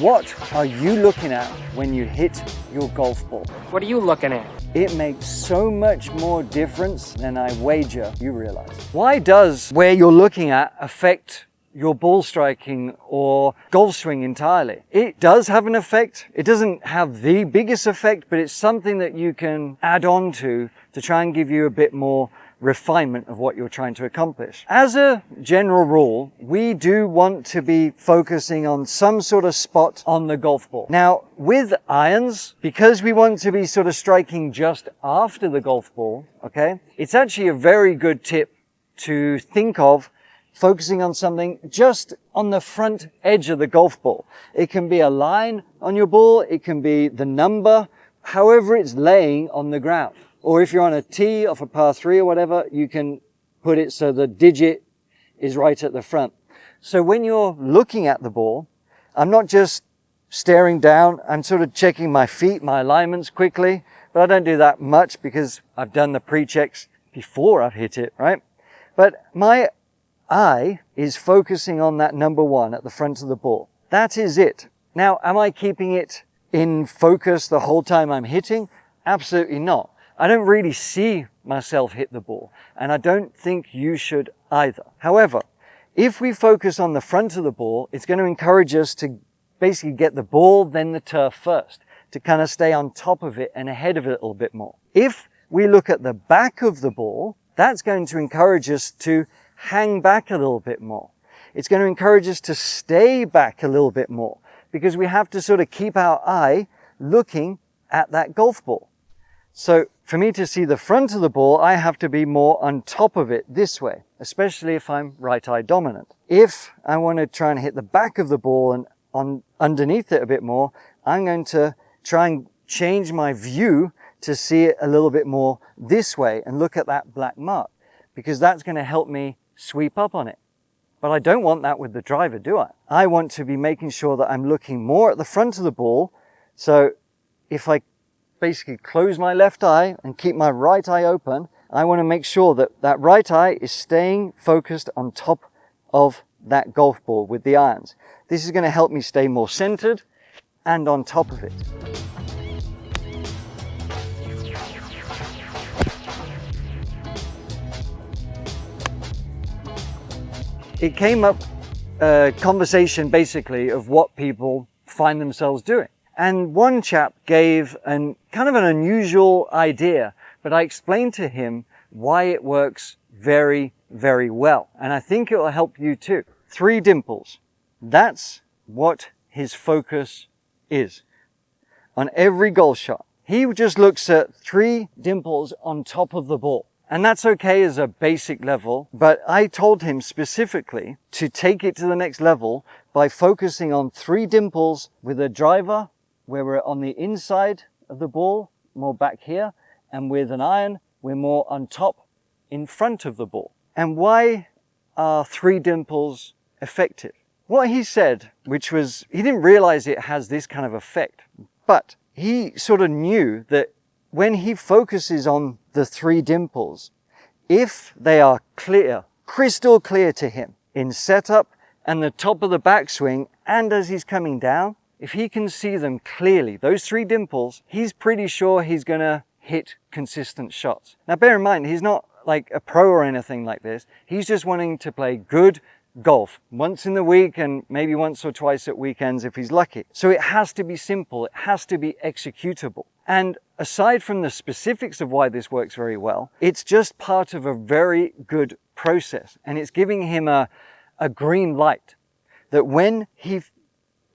What are you looking at when you hit your golf ball? What are you looking at? It makes so much more difference than I wager you realize. Why does where you're looking at affect your ball striking or golf swing entirely? It does have an effect. It doesn't have the biggest effect, but it's something that you can add on to try and give you a bit more refinement of what you're trying to accomplish. As a general rule, we do want to be focusing on some sort of spot on the golf ball. Now, with irons, because we want to be sort of striking just after the golf ball, okay, it's actually a very good tip to think of focusing on something just on the front edge of the golf ball. It can be a line on your ball, it can be the number, however it's laying on the ground. Or if you're on a tee off a par 3 or whatever, you can put it so the digit is right at the front. So when you're looking at the ball, I'm not just staring down, I'm sort of checking my feet, my alignments quickly, but I don't do that much because I've done the pre-checks before I've hit it, right? But my eye is focusing on that number 1 at the front of the ball. That is it. Now, am I keeping it in focus the whole time I'm hitting? Absolutely not. I don't really see myself hit the ball, and I don't think you should either. However, if we focus on the front of the ball, it's going to encourage us to basically get the ball, then the turf first, to kind of stay on top of it and ahead of it a little bit more. If we look at the back of the ball, that's going to encourage us to hang back a little bit more. It's going to encourage us to stay back a little bit more because we have to sort of keep our eye looking at that golf ball. So for me to see the front of the ball, I have to be more on top of it this way, especially if I'm right eye dominant. If I want to try and hit the back of the ball and underneath it a bit more, I'm going to try and change my view to see it a little bit more this way and look at that black mark, because that's going to help me sweep up on it. But I don't want that with the driver, do I? I want to be making sure that I'm looking more at the front of the ball. So if I basically close my left eye and keep my right eye open, I want to make sure that that right eye is staying focused on top of that golf ball with the irons. This is going to help me stay more centered and on top of it. It came up a conversation basically of what people find themselves doing. And one chap gave kind of an unusual idea, but I explained to him why it works very, very well. And I think it will help you too. 3 dimples. That's what his focus is on every golf shot. He just looks at 3 dimples on top of the ball. And that's okay as a basic level, but I told him specifically to take it to the next level by focusing on 3 dimples with a driver where we're on the inside of the ball, more back here, and with an iron, we're more on top in front of the ball. And why are 3 dimples effective? What he said, which was, he didn't realize it has this kind of effect, but he sort of knew that when he focuses on the 3 dimples, if they are clear, crystal clear to him in setup and the top of the backswing and as he's coming down, if he can see them clearly, those 3 dimples, he's pretty sure he's going to hit consistent shots. Now bear in mind, he's not like a pro or anything like this. He's just wanting to play good golf once in the week and maybe once or twice at weekends if he's lucky. So it has to be simple. It has to be executable. And aside from the specifics of why this works very well, it's just part of a very good process. And it's giving him a green light that when he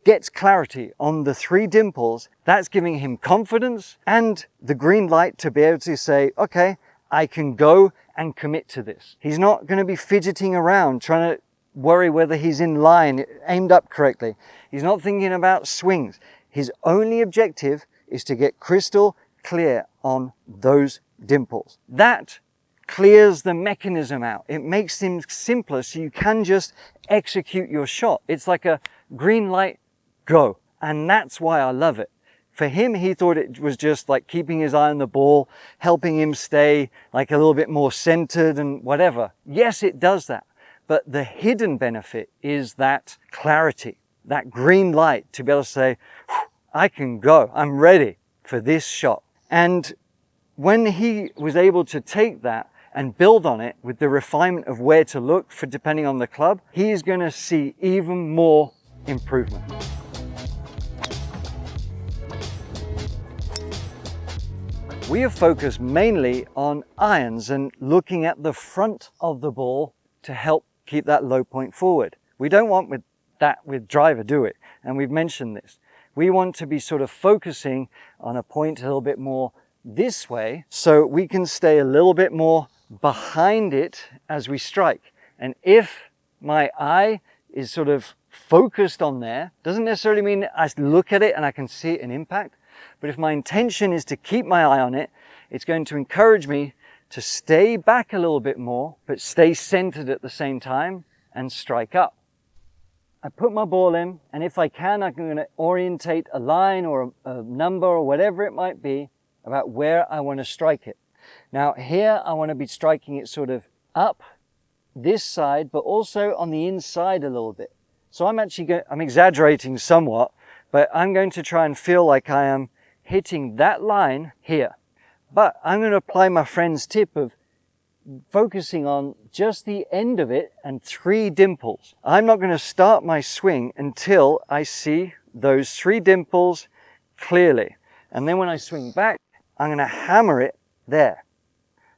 gets clarity on the 3 dimples, that's giving him confidence and the green light to be able to say, okay, I can go and commit to this. He's not going to be fidgeting around trying to worry whether he's in line, aimed up correctly. He's not thinking about swings. His only objective is to get crystal clear on those dimples. That clears the mechanism out. It makes things simpler so you can just execute your shot. It's like a green light, go. And that's why I love it. For him, he thought it was just like keeping his eye on the ball, helping him stay like a little bit more centered and whatever. Yes, it does that. But the hidden benefit is that clarity, that green light to be able to say, I can go, I'm ready for this shot. And when he was able to take that and build on it with the refinement of where to look for depending on the club, he is going to see even more improvement. We have focused mainly on irons and looking at the front of the ball to help keep that low point forward. We don't want with driver, do it? And we've mentioned this. We want to be sort of focusing on a point a little bit more this way so we can stay a little bit more behind it as we strike. And if my eye is sort of focused on there, doesn't necessarily mean I look at it and I can see it in impact. But if my intention is to keep my eye on it, it's going to encourage me to stay back a little bit more, but stay centered at the same time and strike up. I put my ball in, and if I can, I'm going to orientate a line or a number or whatever it might be about where I want to strike it. Now here I want to be striking it sort of up this side, but also on the inside a little bit. So I'm exaggerating somewhat, but I'm going to try and feel like I am hitting that line here. But I'm going to apply my friend's tip of focusing on just the end of it and 3 dimples. I'm not going to start my swing until I see those 3 dimples clearly. And then when I swing back, I'm going to hammer it there.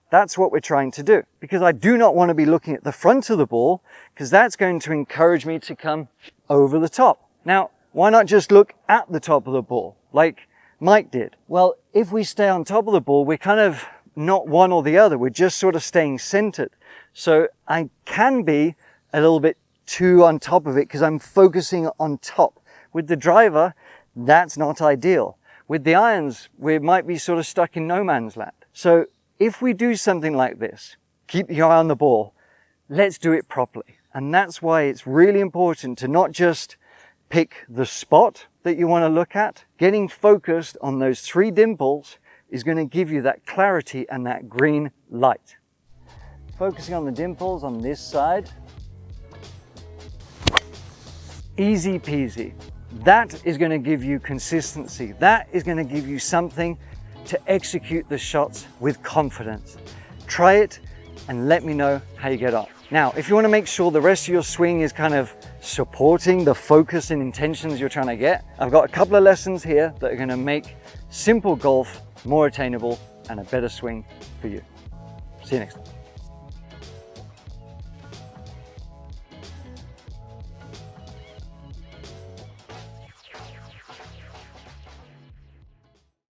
That's what we're trying to do, because I do not want to be looking at the front of the ball, because that's going to encourage me to come over the top. Now, why not just look at the top of the ball like Mike did? Well, if we stay on top of the ball, we're kind of not one or the other. We're just sort of staying centered. So I can be a little bit too on top of it because I'm focusing on top. With the driver, that's not ideal. With the irons, we might be sort of stuck in no man's land. So if we do something like this, keep your eye on the ball, let's do it properly. And that's why it's really important to not just pick the spot that you want to look at. Getting focused on those 3 dimples is going to give you that clarity and that green light. Focusing on the dimples on this side. Easy peasy. That is going to give you consistency. That is going to give you something to execute the shots with confidence. Try it and let me know how you get on. Now, if you want to make sure the rest of your swing is kind of supporting the focus and intentions you're trying to get, I've got a couple of lessons here that are going to make simple golf more attainable and a better swing for you. See you next time.